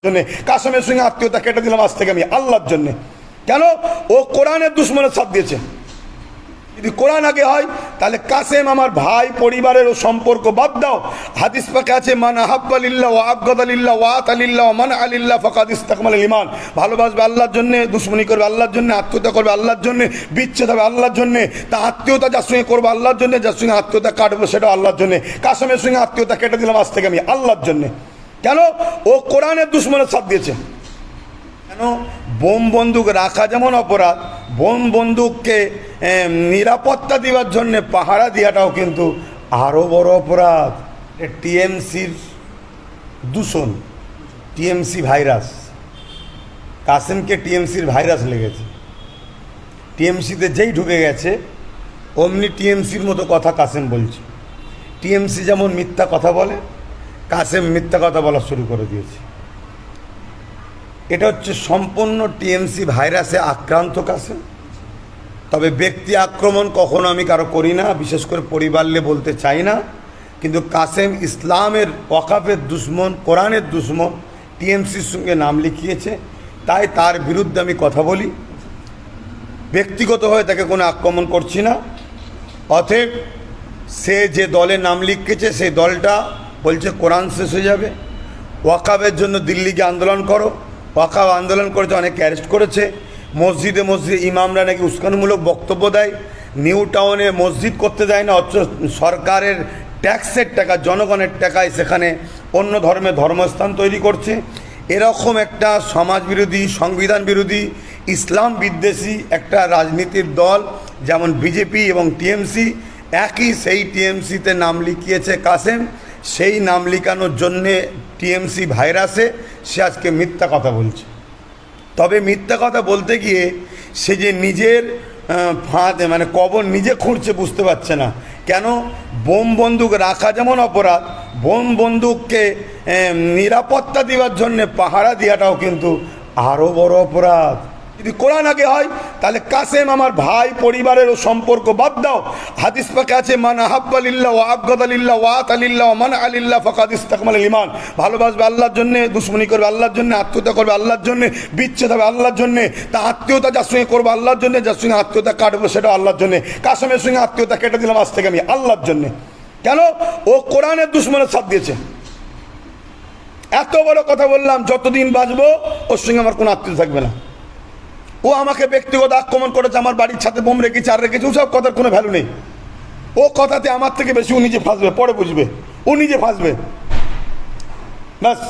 জন্য কাসেমের সঙ্গে আত্মীয়তা কেটে দিলাম আজ থেকে আমি আল্লাহর জন্য। কেন? ও কোরআনের দুশ্মনের সাথ দিয়েছে। যদি কোরআন আগে হয় তাহলে কাসেম আমার ভাই, পরিবারের সম্পর্ক বাদ দাও। হাদিস পাকে আছে মান আহাব্বা লিল্লাহ ওয়া আবগাদা লিল্লাহ ওয়া আতা লিল্লাহ ওয়া মান আলিল্লাহ ফাকাদ ইসতাকমালাল ঈমান। ভালোবাসবে আল্লাহর জন্য, দুশমনি করবে আল্লাহর জন্য, আত্মীয়তা করবে আল্লাহর জন্য, বিচ্ছেদ হবে আল্লাহর জন্য। তা আত্মীয়তা যার সঙ্গে করবো আল্লাহর জন্য, যার সঙ্গে আত্মীয়তা কাটবো সেটা আল্লাহর জন্য। কাসেমের সঙ্গে আত্মীয়তা কেটে দিলাম আজ থেকে আমি আল্লাহর জন্য। কেন? ও কোরআনের দুশ্মনের সাথ দিয়েছে। কেন? বোম বন্দুক রাখা যেমন অপরাধ, বোম বন্দুককে নিরাপত্তা দেওয়ার জন্য পাহারা দেওয়াটাও কিন্তু আরও বড় অপরাধ। টিএমসির দূষণ, টিএমসি ভাইরাস, কাসেমকে টিএমসির ভাইরাস লেগেছে। টিএমসিতে যেই ঢুকে গেছে অমনি টিএমসির মতো কথা কাসেম বলছে। টিএমসি যেমন মিথ্যা কথা বলে, কাসেম মিথ্যা কথা বলা শুরু করে দিয়েছে। এটা হচ্ছে সম্পূর্ণ টিএমসি ভাইরাসে আক্রান্ত কাসেম। তবে ব্যক্তি আক্রমণ কখনো আমি কারো করি না, বিশেষ করে পরিবারলে বলতে চাই না। কিন্তু কাসেম ইসলামের ওয়াকাফের দুশ্মন, কোরআনের দুশ্মন, টিএমসির সঙ্গে নাম লিখিয়েছে, তাই তার বিরুদ্ধে আমি কথা বলি। ব্যক্তিগতভাবে তাকে কোনো আক্রমণ করছি না। অতএব সে যে দলে নাম লিখেছে সেই দলটা বলছে কোরআন শেষ হয়ে যাবে, ওয়াকাফের জন্য দিল্লি গিয়ে আন্দোলন করো। ওয়াকাফ আন্দোলন করেছে, অনেকে অ্যারেস্ট করেছে। মসজিদে মসজিদে ইমামরা নাকি উস্কানিমূলক বক্তব্য দেয়। নিউ টাউনে মসজিদ করতে দেয় না, অথচ সরকারের ট্যাক্সের টাকা, জনগণের টাকায় সেখানে অন্য ধর্মের ধর্মস্থান তৈরি করছে। এরকম একটা সমাজ বিরোধী, সংবিধান বিরোধী, ইসলাম বিদ্বেষী একটা রাজনীতির দল যেমন বিজেপি এবং টিএমসি, একই সেই টিএমসিতে নাম লিখিয়েছে কাসেম। সেই নাম লিখানোর জন্যে টিএমসি ভাইরাসে সে আজকে মিথ্যা কথা বলছে। তবে মিথ্যা কথা বলতে গিয়ে সে যে নিজের ফাঁদে মানে কবর নিজে খুঁড়ছে বুঝতে পারছে না। কেন? বোম বন্দুক রাখা যেমন অপরাধ, বোম বন্দুককে নিরাপত্তা দেওয়ার জন্যে পাহারা দেওয়াটাও কিন্তু আরও বড় অপরাধ। যদি কোরআন আগে হয় তাহলে কাসেম আমার ভাই, পরিবারের সম্পর্ক বাদ দাও। হাদিস পাকে আছে মান আহাব্বা লিল্লাহ ওয়া আবগাদা লিল্লাহ ওয়া আতা লিল্লাহ ওয়া মান আলিল্লাহ ফাকাদ ইসতাকমালাল ঈমান। ভালোবাসবে আল্লাহর জন্য, দুশমনি করবে আল্লাহর জন্য, আত্মীয়তা করবে আল্লাহর জন্য, বিচ্ছেদ হবে আল্লাহর জন্য। তা আত্মীয়তা যার সঙ্গে করবো আল্লাহর জন্য, যার সঙ্গে আত্মীয়তা কাটবো সেটা আল্লাহর জন্য। কাসেমের সঙ্গে আত্মীয়তা কেটে দিলাম আজ থেকে আমি আল্লাহর জন্য। কেন? ও কোরআনের দুশ্মনের সাথ দিয়েছে। এত বড় কথা বললাম, যতদিন বাঁচবো ওর সঙ্গে আমার কোনো আত্মীয় থাকবে না। ও আমাকে ব্যক্তিগত আক্রমণ করেছে, আমার বাড়ির ছাদে বোম রেখেছে আর রেখেছে, ওসব কথার কোনো ভ্যালু নেই। ও কথাতে আমার থেকে বেশি ও নিজে ফাঁসবে, পরে বুঝবে ও নিজে ফাঁসবে। ব্যাস।